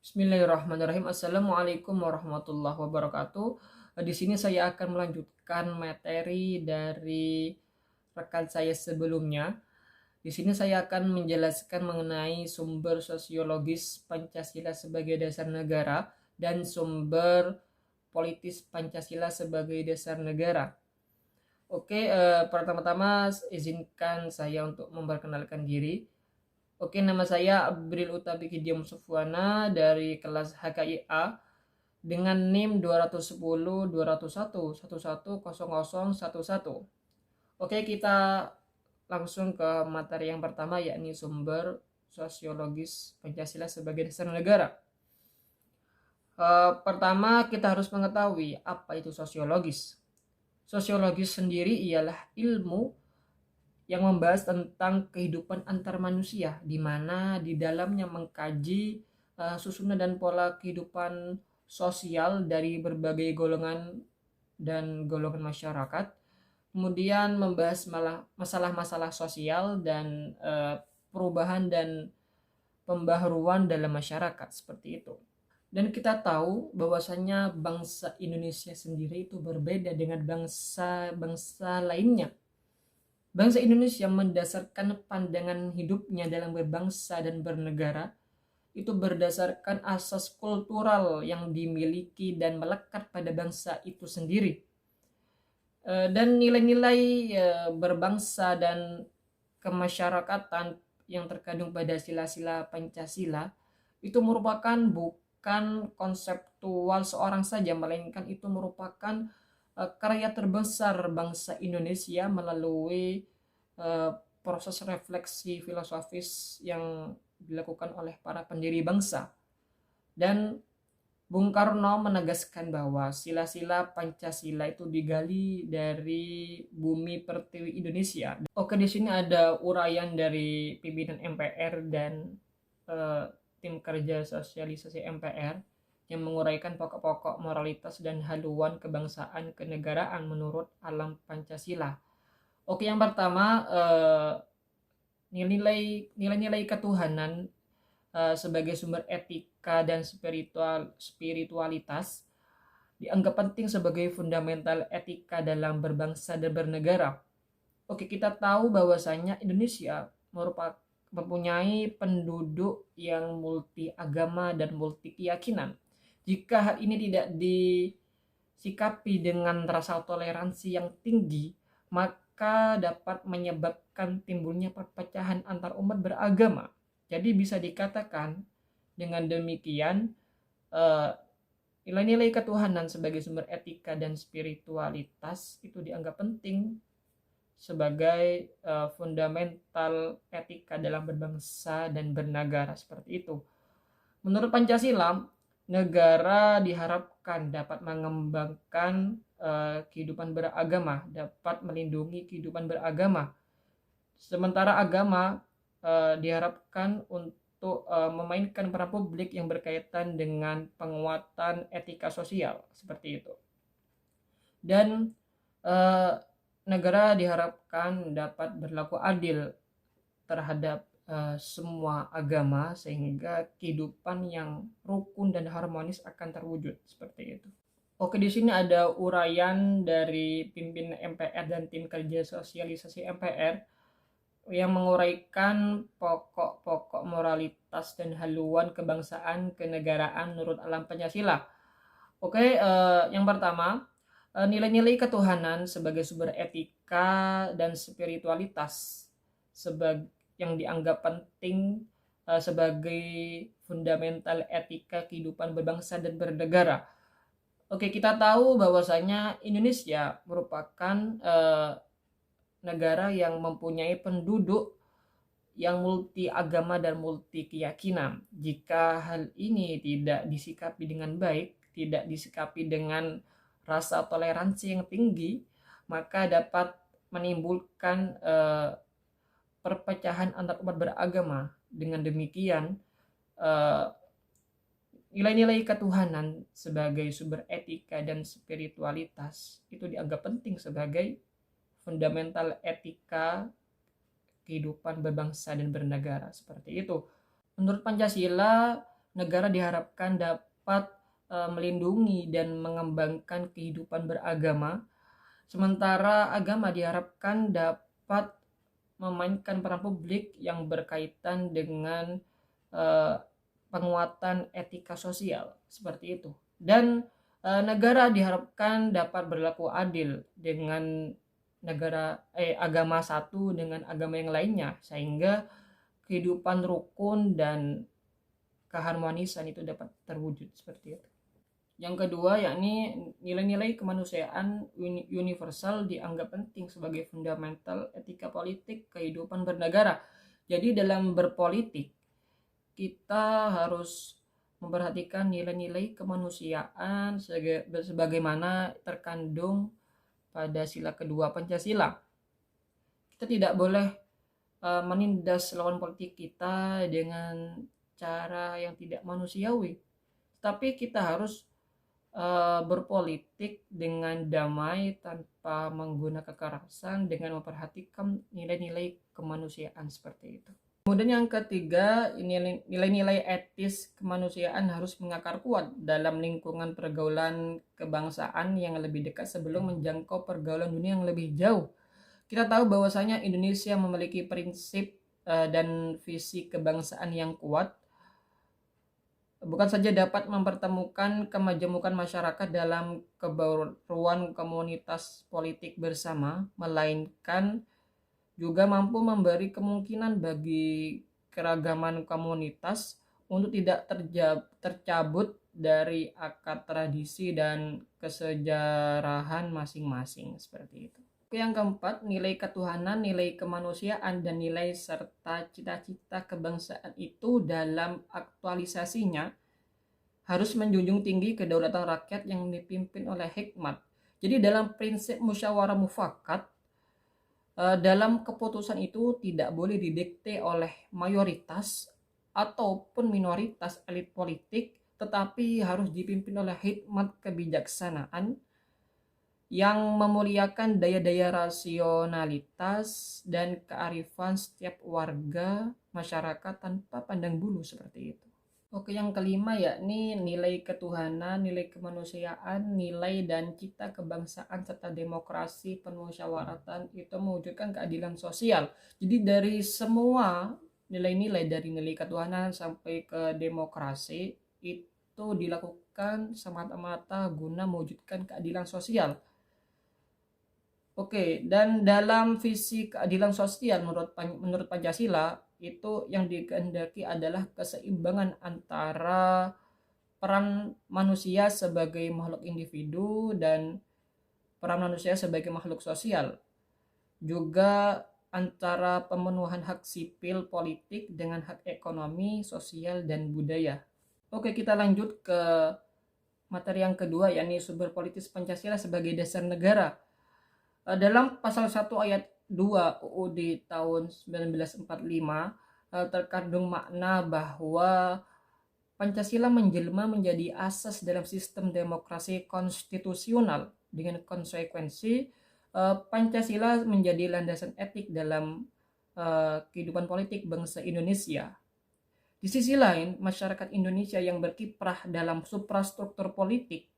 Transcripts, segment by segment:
Bismillahirrahmanirrahim. Assalamualaikum warahmatullahi wabarakatuh. Di sini saya akan melanjutkan materi dari rekan saya sebelumnya. Di sini saya akan menjelaskan mengenai sumber sosiologis Pancasila sebagai dasar negara dan sumber politis Pancasila sebagai dasar negara. Oke, pertama-tama izinkan saya untuk memperkenalkan diri. Oke, nama saya Abril Utapi Kidiam Sufwana dari kelas HKIA dengan NIM 210 201 110011. Oke, kita langsung ke materi yang pertama, yakni sumber sosiologis Pancasila sebagai dasar negara. Pertama, kita harus mengetahui apa itu sosiologis. Sosiologis sendiri ialah ilmu yang membahas tentang kehidupan antar manusia, di mana di dalamnya mengkaji susunan dan pola kehidupan sosial dari berbagai golongan dan golongan masyarakat, kemudian membahas masalah-masalah sosial dan perubahan dan pembaharuan dalam masyarakat, seperti itu. Dan kita tahu bahwasanya bangsa Indonesia sendiri itu berbeda dengan bangsa-bangsa lainnya. Bangsa Indonesia mendasarkan pandangan hidupnya dalam berbangsa dan bernegara itu berdasarkan asas kultural yang dimiliki dan melekat pada bangsa itu sendiri. Dan nilai-nilai berbangsa dan kemasyarakatan yang terkandung pada sila-sila Pancasila itu merupakan bukan konseptual seorang saja, melainkan itu merupakan karya terbesar bangsa Indonesia melalui proses refleksi filosofis yang dilakukan oleh para pendiri bangsa. Dan Bung Karno menegaskan bahwa sila-sila Pancasila itu digali dari bumi pertiwi Indonesia. Oke, di sini ada uraian dari pimpinan MPR dan tim kerja sosialisasi MPR yang menguraikan pokok-pokok moralitas dan haluan kebangsaan kenegaraan menurut alam Pancasila. Oke, yang pertama, nilai-nilai ketuhanan sebagai sumber etika dan spiritualitas dianggap penting sebagai fundamental etika dalam berbangsa dan bernegara. Oke, kita tahu bahwasanya Indonesia mempunyai penduduk yang multi agama dan multi keyakinan. Jika hal ini tidak disikapi dengan rasa toleransi yang tinggi, maka dapat menyebabkan timbulnya perpecahan antar umat beragama. Jadi bisa dikatakan dengan demikian nilai-nilai ketuhanan sebagai sumber etika dan spiritualitas itu dianggap penting sebagai fundamental etika dalam berbangsa dan bernegara, seperti itu. Menurut Pancasila, negara diharapkan dapat mengembangkan kehidupan beragama, dapat melindungi kehidupan beragama. Sementara agama diharapkan untuk memainkan peran publik yang berkaitan dengan penguatan etika sosial, seperti itu. Dan negara diharapkan dapat berlaku adil terhadap semua agama sehingga kehidupan yang rukun dan harmonis akan terwujud, seperti itu. Oke, di sini ada uraian dari pimpinan MPR dan tim kerja sosialisasi MPR yang menguraikan pokok-pokok moralitas dan haluan kebangsaan kenegaraan menurut alam Pancasila. Oke, yang pertama, nilai-nilai ketuhanan sebagai sumber etika dan spiritualitas yang dianggap penting sebagai fundamental etika kehidupan berbangsa dan bernegara. Oke, kita tahu bahwasanya Indonesia merupakan negara yang mempunyai penduduk yang multi agama dan multi keyakinan. Jika hal ini tidak disikapi dengan baik, tidak disikapi dengan rasa toleransi yang tinggi, maka dapat menimbulkan perpecahan antar umat beragama. Dengan demikian, nilai-nilai ketuhanan sebagai sumber etika dan spiritualitas itu dianggap penting sebagai fundamental etika kehidupan berbangsa dan bernegara, seperti itu. Menurut Pancasila, negara diharapkan dapat melindungi dan mengembangkan kehidupan beragama, sementara agama diharapkan dapat memainkan peran publik yang berkaitan dengan penguatan etika sosial seperti itu. Dan negara diharapkan dapat berlaku adil dengan agama satu dengan agama yang lainnya, sehingga kehidupan rukun dan keharmonisan itu dapat terwujud seperti itu. Yang kedua, yakni nilai-nilai kemanusiaan universal dianggap penting sebagai fundamental etika politik kehidupan bernegara. Jadi dalam berpolitik, kita harus memperhatikan nilai-nilai kemanusiaan sebagaimana terkandung pada sila kedua Pancasila. Kita tidak boleh menindas lawan politik kita dengan cara yang tidak manusiawi, tapi kita harus berpolitik dengan damai tanpa menggunakan kekerasan dengan memperhatikan nilai-nilai kemanusiaan seperti itu. Kemudian yang ketiga, nilai-nilai etis kemanusiaan harus mengakar kuat dalam lingkungan pergaulan kebangsaan yang lebih dekat sebelum menjangkau pergaulan dunia yang lebih jauh. Kita tahu bahwasanya Indonesia memiliki prinsip dan visi kebangsaan yang kuat, bukan saja dapat mempertemukan kemajemukan masyarakat dalam kebaruan komunitas politik bersama, melainkan juga mampu memberi kemungkinan bagi keragaman komunitas untuk tidak tercabut dari akar tradisi dan kesejarahan masing-masing seperti itu. Yang keempat, nilai ketuhanan, nilai kemanusiaan, dan nilai serta cita-cita kebangsaan itu dalam aktualisasinya harus menjunjung tinggi kedaulatan rakyat yang dipimpin oleh hikmat. Jadi dalam prinsip musyawarah mufakat, dalam keputusan itu tidak boleh didikte oleh mayoritas ataupun minoritas elit politik, tetapi harus dipimpin oleh hikmat kebijaksanaan yang memuliakan daya-daya rasionalitas dan kearifan setiap warga masyarakat tanpa pandang bulu seperti itu. Oke, yang kelima yakni nilai ketuhanan, nilai kemanusiaan, nilai dan cita kebangsaan serta demokrasi pemusyawaratan itu mewujudkan keadilan sosial. Jadi dari semua nilai-nilai dari nilai ketuhanan sampai ke demokrasi itu dilakukan semata-mata guna mewujudkan keadilan sosial. Oke, dan dalam visi keadilan sosial menurut Pancasila itu yang dikehendaki adalah keseimbangan antara peran manusia sebagai makhluk individu dan peran manusia sebagai makhluk sosial. Juga antara pemenuhan hak sipil politik dengan hak ekonomi, sosial, dan budaya. Oke, kita lanjut ke materi yang kedua, yakni sumber politis Pancasila sebagai dasar negara. Dalam pasal 1 ayat 2 UUD tahun 1945 terkandung makna bahwa Pancasila menjelma menjadi asas dalam sistem demokrasi konstitusional. Dengan konsekuensi, Pancasila menjadi landasan etik dalam kehidupan politik bangsa Indonesia. Di sisi lain, masyarakat Indonesia yang berkiprah dalam suprastruktur politik,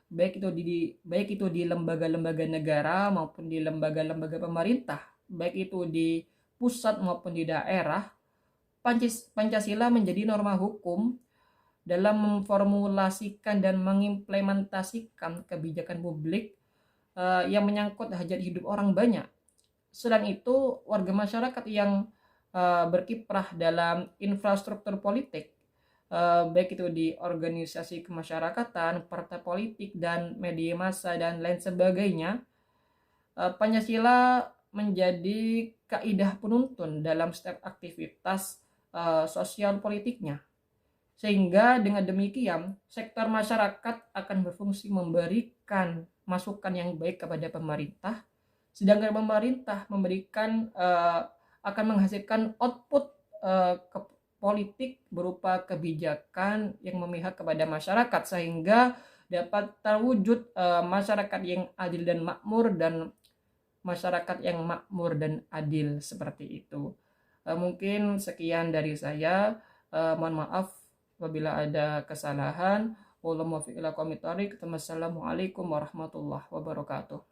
baik itu di lembaga-lembaga negara maupun di lembaga-lembaga pemerintah, baik itu di pusat maupun di daerah, Pancasila menjadi norma hukum dalam memformulasikan dan mengimplementasikan kebijakan publik yang menyangkut hajat hidup orang banyak. Selain itu, warga masyarakat yang berkiprah dalam infrastruktur politik, baik itu di organisasi kemasyarakatan, partai politik, dan media massa, dan lain sebagainya, Pancasila menjadi kaidah penuntun dalam setiap aktivitas sosial politiknya. Sehingga dengan demikian, sektor masyarakat akan berfungsi memberikan masukan yang baik kepada pemerintah, sedangkan pemerintah memberikan akan menghasilkan output politik berupa kebijakan yang memihak kepada masyarakat, sehingga dapat terwujud masyarakat yang adil dan makmur dan masyarakat yang makmur dan adil seperti itu. Mungkin sekian dari saya. Mohon maaf Apabila ada kesalahan, wassalamualaikum warahmatullahi wabarakatuh.